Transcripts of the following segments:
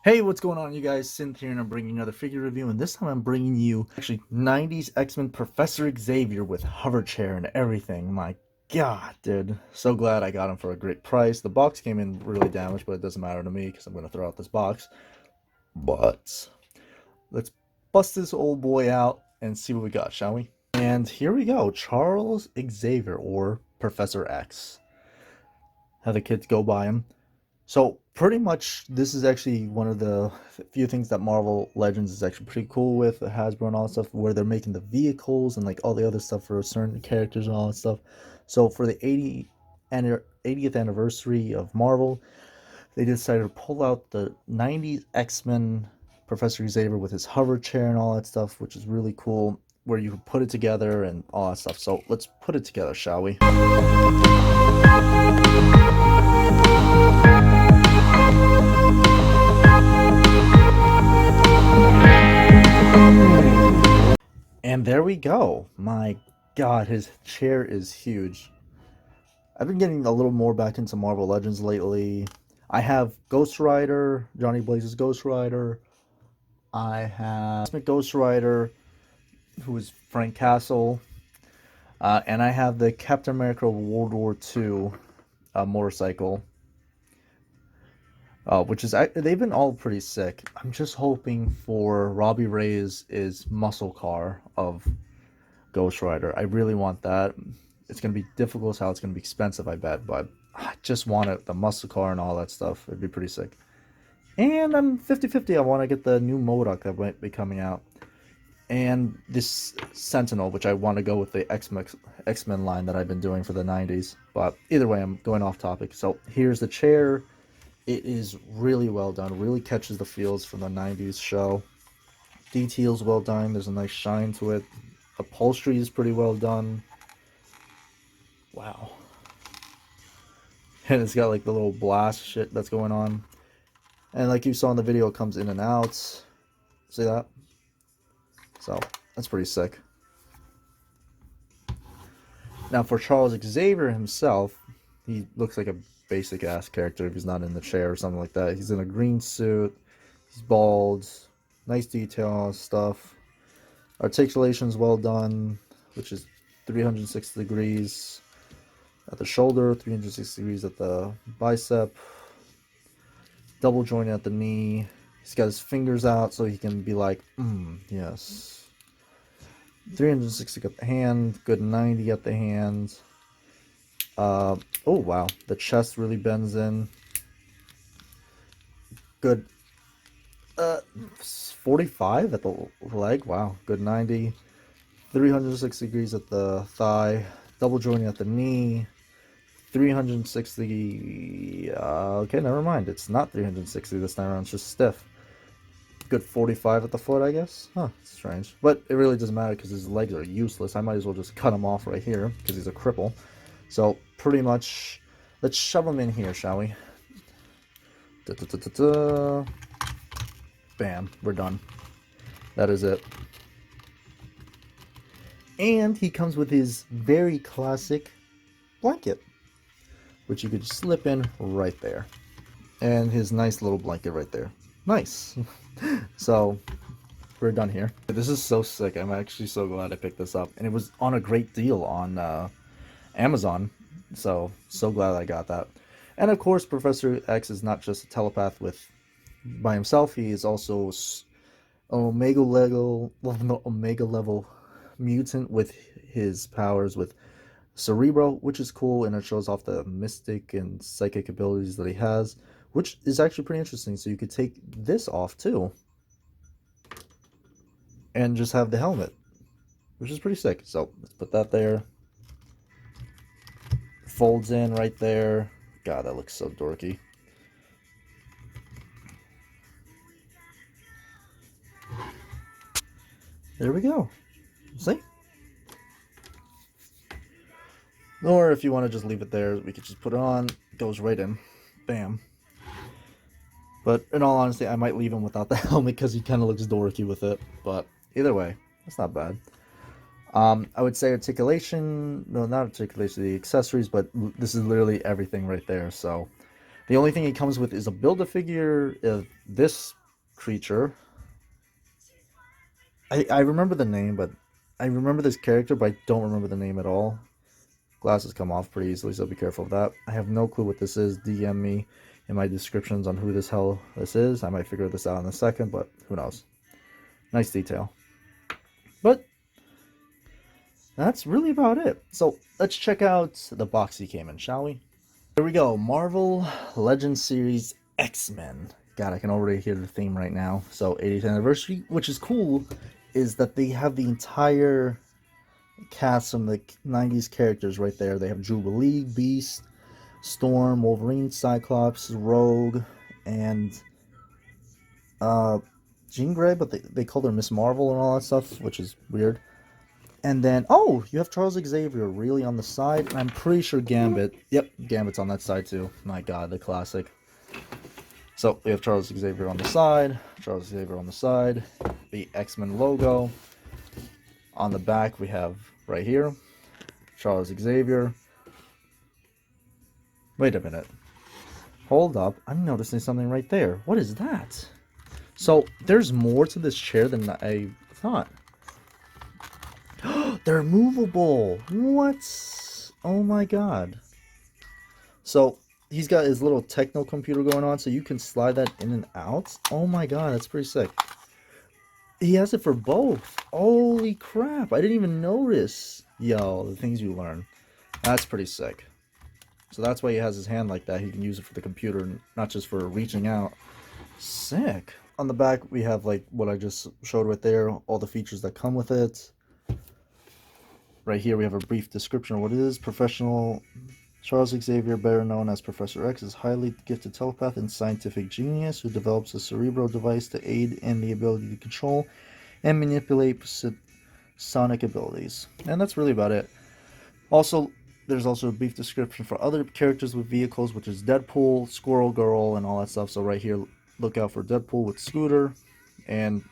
Hey, what's going on, you guys? Synth here, and I'm bringing another figure review, and this time I'm bringing you actually 90s X-Men Professor Xavier with hover chair and everything. My god, dude. So glad I got him for a great price. The box came in really damaged, but it doesn't matter to me because I'm going to throw out this box. But let's bust this old boy out and see what we got, shall we? And here we go, Charles Xavier, or Professor X. How the kids go by him. So pretty much this is actually one of the few things that Marvel Legends is actually pretty cool with Hasbro and all that stuff, where they're making the vehicles and like all the other stuff for certain characters and all that stuff. So for the 80th anniversary of Marvel, they decided to pull out the 90s X-Men Professor Xavier with his hover chair and all that stuff, which is really cool, where you can put it together and all that stuff. So let's put it together, shall we? And there we go. My god, his chair is huge. I've been getting a little more back into Marvel Legends lately. I have Ghost Rider, Johnny Blaze's Ghost Rider. I have Ghost Rider, who is Frank Castle. And I have the Captain America World War II motorcycle. Which is, they've been all pretty sick. I'm just hoping for Robbie Reyes' muscle car of Ghost Rider. I really want that. It's going to be difficult as how it's going to be expensive, I bet, but I just want it, the muscle car and all that stuff. It'd be pretty sick. And I'm 50-50. I want to get the new MODOK that might be coming out. And this Sentinel, which I want to go with the X-Men line that I've been doing for the 90s. But either way, I'm going off topic. So here's the chair. It is really well done. Really catches the feels from the 90s show. Details well done. There's a nice shine to it. Upholstery is pretty well done. Wow. And it's got like the little blast shit that's going on. And like you saw in the video, it comes in and out. See that? So, that's pretty sick. Now for Charles Xavier himself, he looks like a basic ass character if he's not in the chair or something like that. He's in a green suit. He's bald. Nice detail stuff. Articulation's well done, which is 360 degrees at the shoulder, 360 degrees at the bicep, double joint at the knee. He's got his fingers out so he can be like, yes. 360 at the hand, good 90 at the hand. Oh wow, the chest really bends in. Good 45 at the leg, wow, good 90. 360 degrees at the thigh, double jointing at the knee, 360, okay, never mind, it's not 360 this time around, it's just stiff. Good 45 at the foot, I guess. Huh, strange. But it really doesn't matter because his legs are useless. I might as well just cut him off right here because he's a cripple. So, pretty much, let's shove him in here, shall we? Bam, we're done. That is it. And he comes with his very classic blanket, which you could just slip in right there. And his nice little blanket right there. Nice. So, we're done here. This is so sick. I'm actually so glad I picked this up. And it was on a great deal on Amazon. So glad I got that. And of course, Professor X is not just a telepath by himself. He is also an Omega level mutant with his powers with Cerebro, which is cool, and it shows off the mystic and psychic abilities that he has, which is actually pretty interesting. So you could take this off too and just have the helmet, which is pretty sick. So let's put that there. Folds in right there. God, that looks so dorky. There we go. See? Or if you want to just leave it there, we could just put it on. It goes right in. Bam. But in all honesty, I might leave him without the helmet because he kind of looks dorky with it. But either way, that's not bad. I would say articulation, no, not articulation, the accessories, but this is literally everything right there. So The only thing it comes with is a Build-A-Figure of this creature. I remember the name, but I remember this character, but I don't remember the name at all. Glasses come off pretty easily, so be careful of that. I have no clue what this is. DM me in my descriptions on who this hell this is. I might figure this out in a second, but who knows. Nice detail. But that's really about it. So let's check out the box he came in, shall we? Here we go. Marvel Legends Series X-Men. God, I can already hear the theme right now. So 80th anniversary, which is cool, is that they have the entire cast from the 90s characters right there. They have Jubilee, Beast, Storm, Wolverine, Cyclops, Rogue, and Jean Grey, but they call her Miss Marvel and all that stuff, which is weird. And then, oh, you have Charles Xavier really on the side. And I'm pretty sure Gambit. Yep, Gambit's on that side too. My God, the classic. So we have Charles Xavier on the side, Charles Xavier on the side, the X-Men logo. On the back, we have right here, Charles Xavier. Wait a minute. Hold up. I'm noticing something right there. What is that? So there's more to this chair than I thought. They're movable. What? Oh my God. So he's got his little techno computer going on, so you can slide that in and out. Oh my God, that's pretty sick. He has it for both. Holy crap, I didn't even notice. Yo, the things you learn. That's pretty sick. So that's why he has his hand like that. He can use it for the computer, not just for reaching out. Sick. On the back, we have like what I just showed right there, all the features that come with it. Right here, we have a brief description of what it is. Professional Charles Xavier, better known as Professor X, is a highly gifted telepath and scientific genius who develops a cerebral device to aid in the ability to control and manipulate sonic abilities. And that's really about it. Also, there's also a brief description for other characters with vehicles, which is Deadpool, Squirrel Girl, and all that stuff. So right here, look out for Deadpool with Scooter and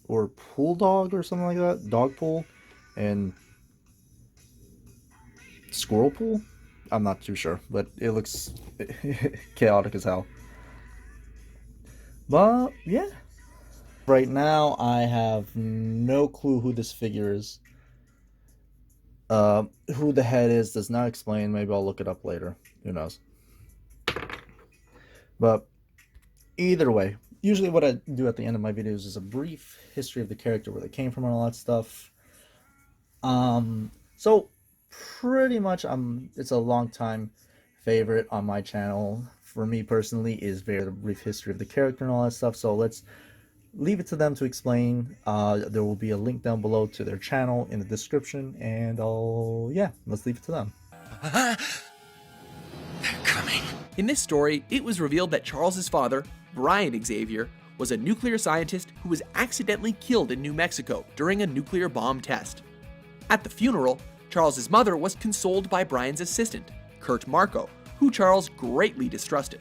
or Pool Dog or something like that. Dog Pool and Squirrel Pool? I'm not too sure, but it looks chaotic as hell. But yeah. Right now I have no clue who this figure is. Who the head is does not explain. Maybe I'll look it up later. Who knows? But either way, usually what I do at the end of my videos is a brief history of the character, where they came from and all that stuff. So pretty much it's a long time favorite on my channel. For me personally, is very brief history of the character and all that stuff. So let's leave it to them to explain. There will be a link down below to their channel in the description, and yeah, let's leave it to them. They're coming. In this story, it was revealed that Charles's father, Brian Xavier, was a nuclear scientist who was accidentally killed in New Mexico during a nuclear bomb test. At the funeral, Charles's mother was consoled by Brian's assistant, Kurt Marco, who Charles greatly distrusted.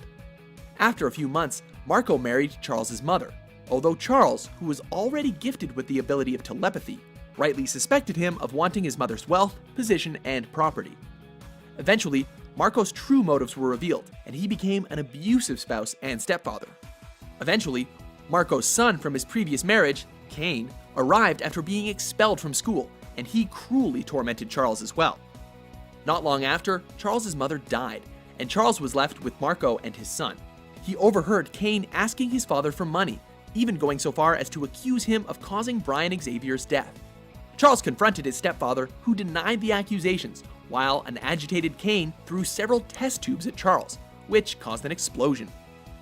After a few months, Marco married Charles's mother, although Charles, who was already gifted with the ability of telepathy, rightly suspected him of wanting his mother's wealth, position, and property. Eventually, Marco's true motives were revealed, and he became an abusive spouse and stepfather. Eventually, Marco's son from his previous marriage, Cain, arrived after being expelled from school, and he cruelly tormented Charles as well. Not long after, Charles's mother died, and Charles was left with Marco and his son. He overheard Cain asking his father for money, even going so far as to accuse him of causing Brian Xavier's death. Charles confronted his stepfather, who denied the accusations, while an agitated Cain threw several test tubes at Charles, which caused an explosion.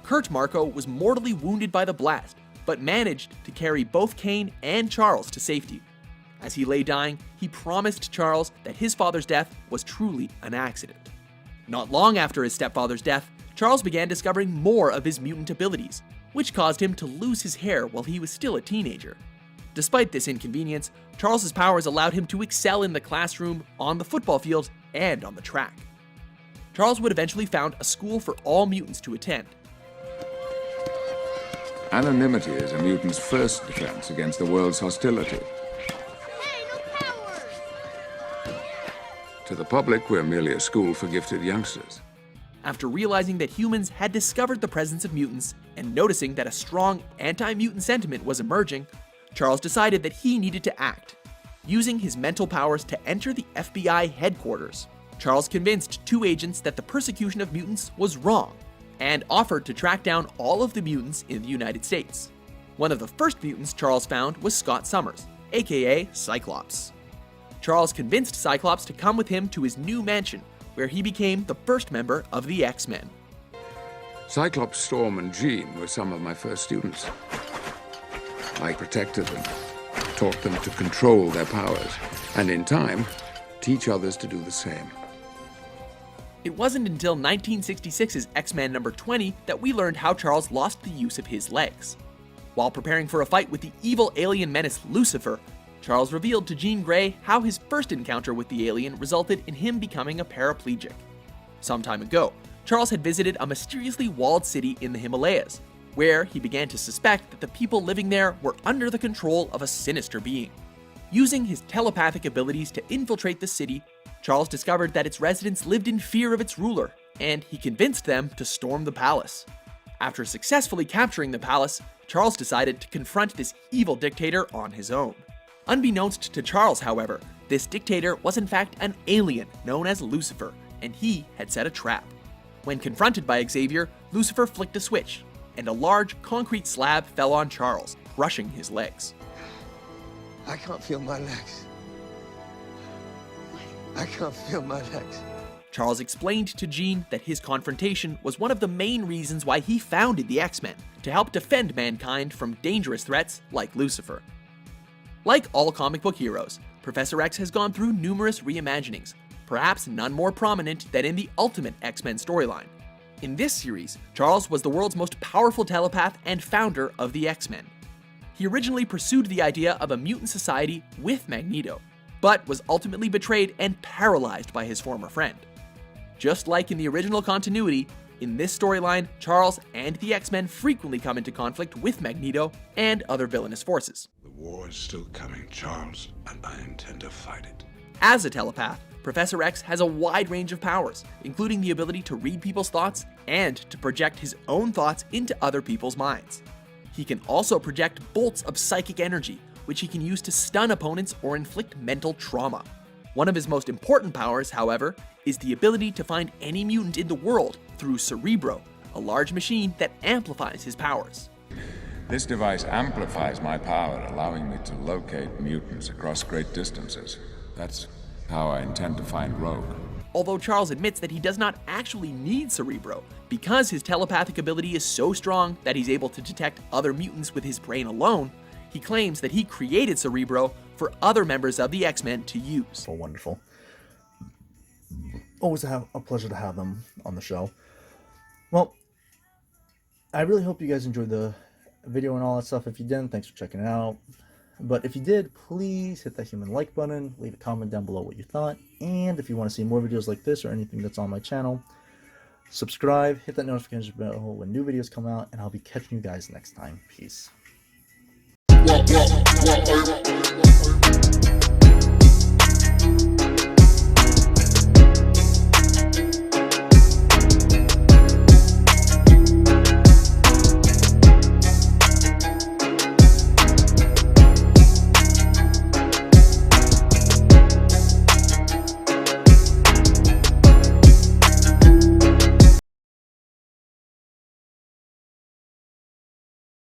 Kurt Marco was mortally wounded by the blast, but managed to carry both Cain and Charles to safety. As he lay dying, he promised Charles that his father's death was truly an accident. Not long after his stepfather's death, Charles began discovering more of his mutant abilities, which caused him to lose his hair while he was still a teenager. Despite this inconvenience, Charles's powers allowed him to excel in the classroom, on the football field, and on the track. Charles would eventually found a school for all mutants to attend. Anonymity is a mutant's first defense against the world's hostility. Hey, no cowards! To the public, we're merely a school for gifted youngsters. After realizing that humans had discovered the presence of mutants and noticing that a strong anti-mutant sentiment was emerging, Charles decided that he needed to act. Using his mental powers to enter the FBI headquarters, Charles convinced two agents that the persecution of mutants was wrong and offered to track down all of the mutants in the United States. One of the first mutants Charles found was Scott Summers, aka Cyclops. Charles convinced Cyclops to come with him to his new mansion, where he became the first member of the X-Men. Cyclops, Storm, and Jean were some of my first students. I protected them, taught them to control their powers, and in time, teach others to do the same. It wasn't until 1966's X-Men number 20 that we learned how Charles lost the use of his legs. While preparing for a fight with the evil alien menace Lucifer, Charles revealed to Jean Grey how his first encounter with the alien resulted in him becoming a paraplegic. Some time ago, Charles had visited a mysteriously walled city in the Himalayas, where he began to suspect that the people living there were under the control of a sinister being. Using his telepathic abilities to infiltrate the city, Charles discovered that its residents lived in fear of its ruler, and he convinced them to storm the palace. After successfully capturing the palace, Charles decided to confront this evil dictator on his own. Unbeknownst to Charles, however, this dictator was in fact an alien known as Lucifer, and he had set a trap. When confronted by Xavier, Lucifer flicked a switch, and a large concrete slab fell on Charles, crushing his legs. I can't feel my legs. I can't feel my legs. Charles explained to Jean that his confrontation was one of the main reasons why he founded the X-Men, to help defend mankind from dangerous threats like Lucifer. Like all comic book heroes, Professor X has gone through numerous reimaginings, perhaps none more prominent than in the Ultimate X-Men storyline. In this series, Charles was the world's most powerful telepath and founder of the X-Men. He originally pursued the idea of a mutant society with Magneto, but was ultimately betrayed and paralyzed by his former friend. Just like in the original continuity, in this storyline, Charles and the X-Men frequently come into conflict with Magneto and other villainous forces. The war is still coming, Charles, and I intend to fight it. As a telepath, Professor X has a wide range of powers, including the ability to read people's thoughts and to project his own thoughts into other people's minds. He can also project bolts of psychic energy, which he can use to stun opponents or inflict mental trauma. One of his most important powers, however, is the ability to find any mutant in the world through Cerebro, a large machine that amplifies his powers. This device amplifies my power, allowing me to locate mutants across great distances. That's how I intend to find Rogue. Although Charles admits that he does not actually need Cerebro, because his telepathic ability is so strong that he's able to detect other mutants with his brain alone, he claims that he created Cerebro for other members of the X-Men to use. So wonderful. Always a pleasure to have them on the show. Well, I really hope you guys enjoyed the video and all that stuff. If you didn't, thanks for checking it out. But if you did, please hit that human like button, leave a comment down below what you thought, and if you want to see more videos like this or anything that's on my channel, subscribe, hit that notification bell when new videos come out, and I'll be catching you guys next time. Peace.